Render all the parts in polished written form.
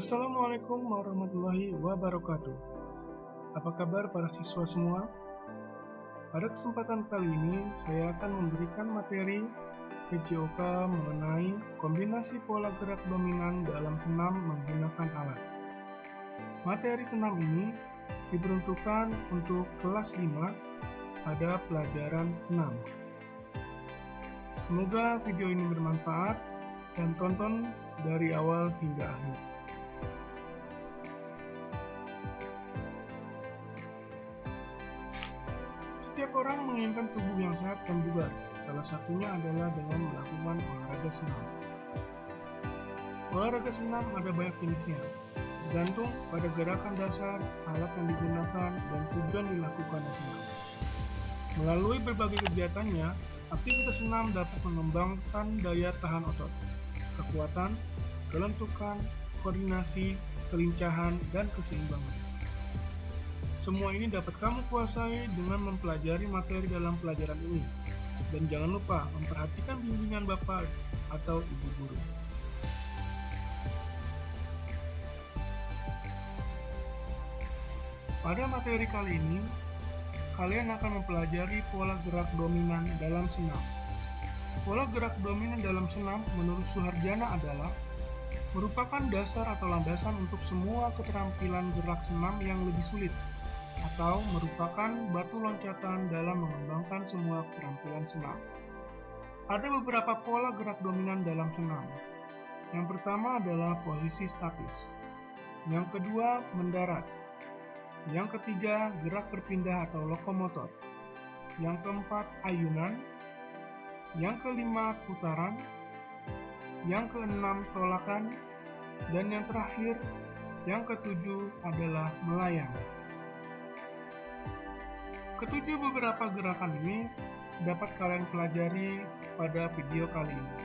Assalamualaikum warahmatullahi wabarakatuh. Apa kabar para siswa semua? Pada kesempatan kali ini, saya akan memberikan materi PJOK mengenai kombinasi pola gerak dominan dalam senam menggunakan alat. Materi senam ini diperuntukkan untuk kelas 5 pada pelajaran 6. Semoga video ini bermanfaat dan tonton dari awal hingga akhir. Setiap orang menginginkan tubuh yang sehat dan bugar. Salah satunya adalah dengan melakukan olahraga senam. Olahraga senam ada banyak jenisnya, tergantung pada gerakan dasar, alat yang digunakan, dan tujuan dilakukannya senam. Melalui berbagai kegiatannya, aktivitas senam dapat mengembangkan daya tahan otot, kekuatan, kelentukan, koordinasi, kelincahan, dan keseimbangan. Semua ini dapat kamu kuasai dengan mempelajari materi dalam pelajaran ini. Dan jangan lupa memperhatikan bimbingan Bapak atau Ibu guru. Pada materi kali ini, kalian akan mempelajari pola gerak dominan dalam senam. Pola gerak dominan dalam senam menurut Suharjana adalah merupakan dasar atau landasan untuk semua keterampilan gerak senam yang lebih sulit, atau merupakan batu loncatan dalam mengembangkan semua keterampilan senam. Ada beberapa pola gerak dominan dalam senam. Yang pertama adalah posisi statis. Yang kedua, mendarat. Yang ketiga, gerak berpindah atau lokomotor. Yang keempat, ayunan. Yang kelima, putaran. Yang keenam, tolakan. Dan yang terakhir, yang ketujuh adalah melayang. Ketujuh beberapa gerakan ini dapat kalian pelajari pada video kali ini.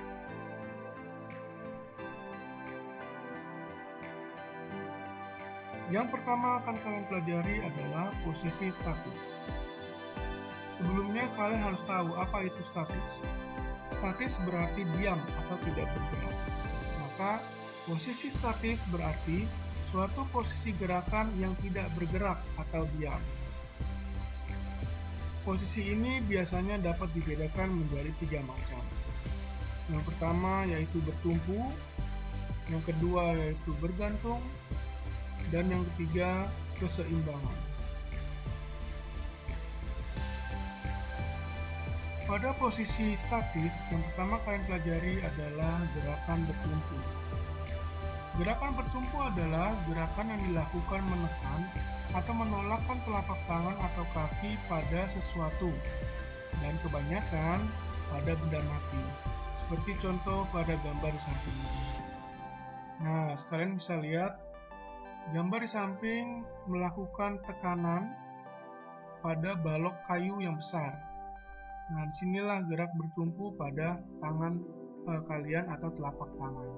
Yang pertama akan kalian pelajari adalah posisi statis. Sebelumnya kalian harus tahu apa itu statis. Statis berarti diam atau tidak bergerak. Maka posisi statis berarti suatu posisi gerakan yang tidak bergerak atau diam. Posisi ini biasanya dapat dibedakan menjadi 3 macam. Yang pertama yaitu bertumpu, yang kedua yaitu bergantung, dan yang ketiga keseimbangan. Pada posisi statis, yang pertama kalian pelajari adalah gerakan bertumpu. Gerakan bertumpu adalah gerakan yang dilakukan menekan atau menolakkan telapak tangan atau kaki pada sesuatu, dan kebanyakan pada benda mati, seperti contoh pada gambar di samping ini. Nah, kalian bisa lihat gambar di samping melakukan tekanan pada balok kayu yang besar. Nah, disinilah gerak bertumpu pada tangan kalian atau telapak tangan.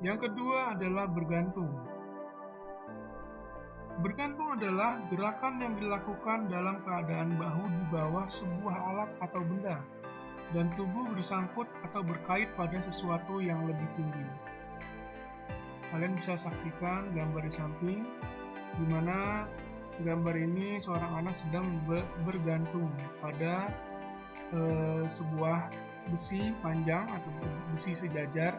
Yang kedua adalah bergantung. Bergantung adalah gerakan yang dilakukan dalam keadaan bahu di bawah sebuah alat atau benda, dan tubuh bersangkut atau berkait pada sesuatu yang lebih tinggi. Kalian bisa saksikan gambar di samping, di mana gambar ini seorang anak sedang bergantung pada sebuah besi panjang atau besi sejajar,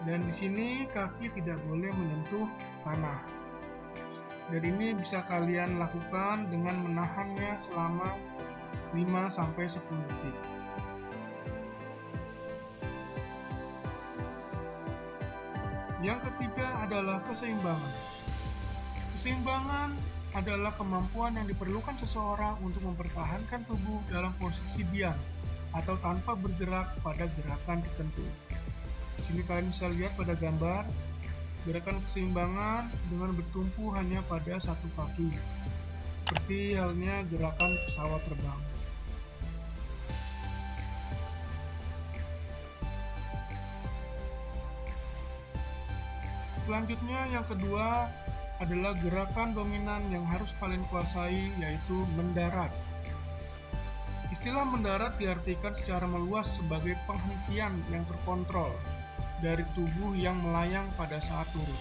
dan di sini kaki tidak boleh menyentuh tanah. Dan ini bisa kalian lakukan dengan menahannya selama 5-10 detik. Yang ketiga adalah keseimbangan. Keseimbangan adalah kemampuan yang diperlukan seseorang untuk mempertahankan tubuh dalam posisi diam atau tanpa bergerak pada gerakan tertentu. Di sini kalian bisa lihat pada gambar gerakan keseimbangan dengan bertumpu hanya pada satu kaki, seperti halnya gerakan pesawat terbang. Selanjutnya yang kedua adalah gerakan dominan yang harus kalian kuasai, yaitu mendarat. Istilah mendarat diartikan secara meluas sebagai penghentian yang terkontrol, dari tubuh yang melayang pada saat turun.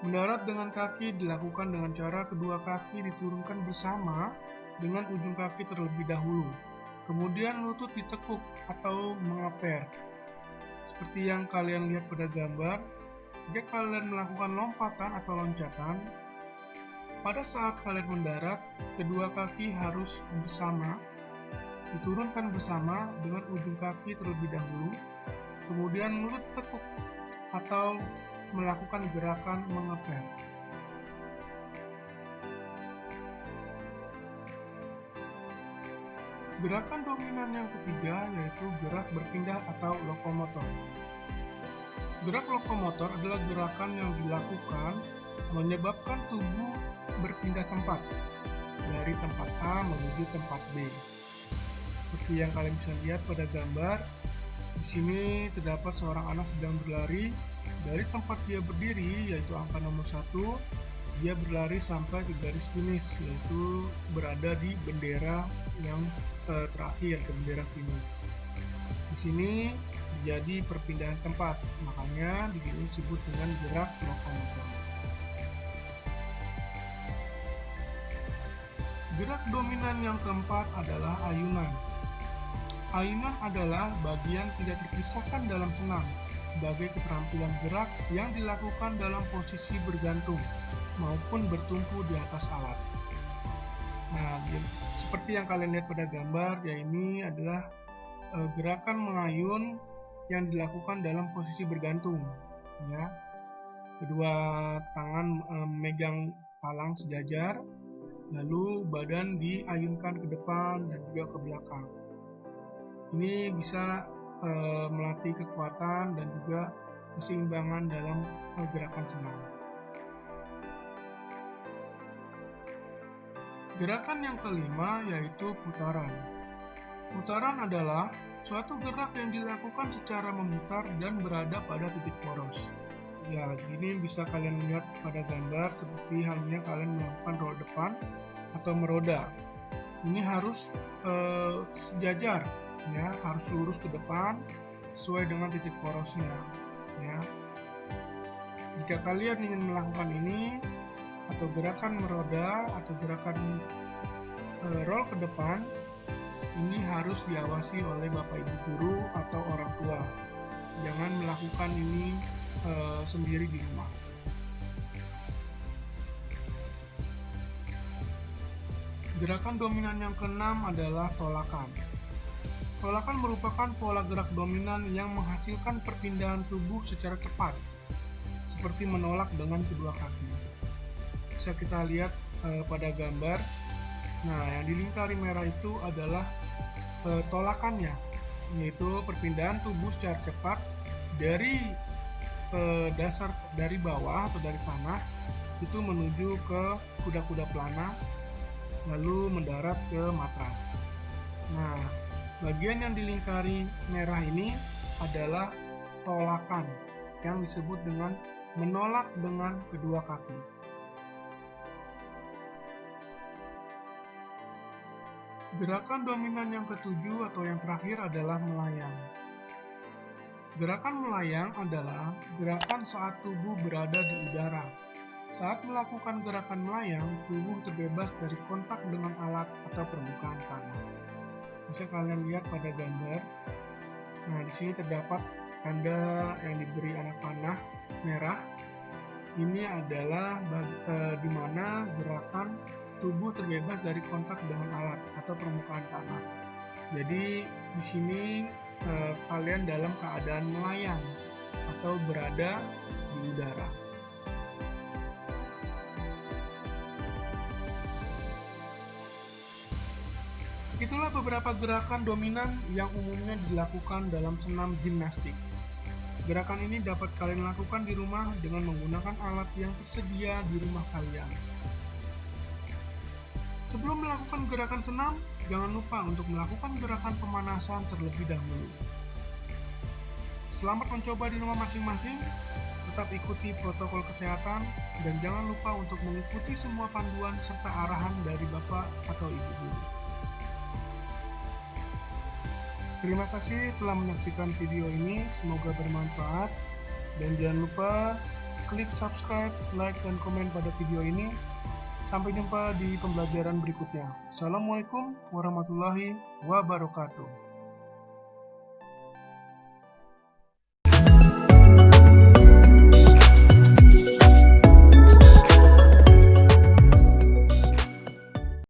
Mendarat dengan kaki dilakukan dengan cara kedua kaki diturunkan bersama dengan ujung kaki terlebih dahulu. Kemudian lutut ditekuk atau mengeper. Seperti yang kalian lihat pada gambar, jika kalian melakukan lompatan atau loncatan, pada saat kalian mendarat, kedua kaki harus bersama, diturunkan bersama dengan ujung kaki terlebih dahulu, kemudian lutut tekuk atau melakukan gerakan mengeper. Gerakan dominan yang ketiga yaitu gerak berpindah atau lokomotor. Gerak lokomotor adalah gerakan yang dilakukan menyebabkan tubuh berpindah tempat dari tempat A menuju tempat B. Seperti yang kalian bisa lihat pada gambar, di sini terdapat seorang anak sedang berlari dari tempat dia berdiri, yaitu angka nomor 1, dia berlari sampai ke garis finish, yaitu berada di bendera yang terakhir, ke bendera finish. Di sini terjadi perpindahan tempat, makanya di sini disebut dengan gerak lokomotor. Gerak dominan yang keempat adalah ayunan. Ayunan adalah bagian tidak terpisahkan dalam senam, sebagai keterampilan gerak yang dilakukan dalam posisi bergantung maupun bertumpu di atas alat. Nah, seperti yang kalian lihat pada gambar, ya ini adalah gerakan mengayun yang dilakukan dalam posisi bergantung. Ya, kedua tangan memegang palang sejajar, lalu badan diayunkan ke depan dan juga ke belakang. Ini bisa melatih kekuatan dan juga keseimbangan dalam gerakan senam. Gerakan yang kelima yaitu putaran. Putaran adalah suatu gerak yang dilakukan secara memutar dan berada pada titik poros. Ya, sini bisa kalian lihat pada gambar seperti halnya kalian melakukan roll depan atau meroda. Ini harus sejajar, ya, harus lurus ke depan sesuai dengan titik porosnya. Ya. Jika kalian ingin melakukan ini atau gerakan meroda atau gerakan roll ke depan, ini harus diawasi oleh bapak ibu guru atau orang tua. Jangan melakukan ini sendiri di rumah. Gerakan dominan yang keenam adalah tolakan. Tolakan merupakan pola gerak dominan yang menghasilkan perpindahan tubuh secara cepat, seperti menolak dengan kedua kaki. Bisa kita lihat pada gambar. Nah, yang dilingkari merah itu adalah tolakannya, yaitu perpindahan tubuh secara cepat dari dasar, dari bawah atau dari tanah itu menuju ke kuda-kuda pelana, lalu mendarat ke matras. Nah, bagian yang dilingkari merah ini adalah tolakan yang disebut dengan menolak dengan kedua kaki. Gerakan dominan yang ketujuh atau yang terakhir adalah melayang. Gerakan melayang adalah gerakan saat tubuh berada di udara. Saat melakukan gerakan melayang, tubuh terbebas dari kontak dengan alat atau permukaan tanah. Bisa kalian lihat pada gambar. Nah, di sini terdapat tanda yang diberi anak panah merah. Ini adalah di mana gerakan tubuh terbebas dari kontak dengan alat atau permukaan tanah. Jadi di sini kalian dalam keadaan melayang atau berada di udara. Itulah beberapa gerakan dominan yang umumnya dilakukan dalam senam gimnastik. Gerakan ini dapat kalian lakukan di rumah dengan menggunakan alat yang tersedia di rumah kalian. Sebelum melakukan gerakan senam, jangan lupa untuk melakukan gerakan pemanasan terlebih dahulu. Selamat mencoba di rumah masing-masing, tetap ikuti protokol kesehatan, dan jangan lupa untuk mengikuti semua panduan serta arahan dari Bapak atau Ibu guru. Terima kasih telah menyaksikan video ini, semoga bermanfaat. Dan jangan lupa klik subscribe, like, dan komen pada video ini. Sampai jumpa di pembelajaran berikutnya. Assalamualaikum warahmatullahi wabarakatuh.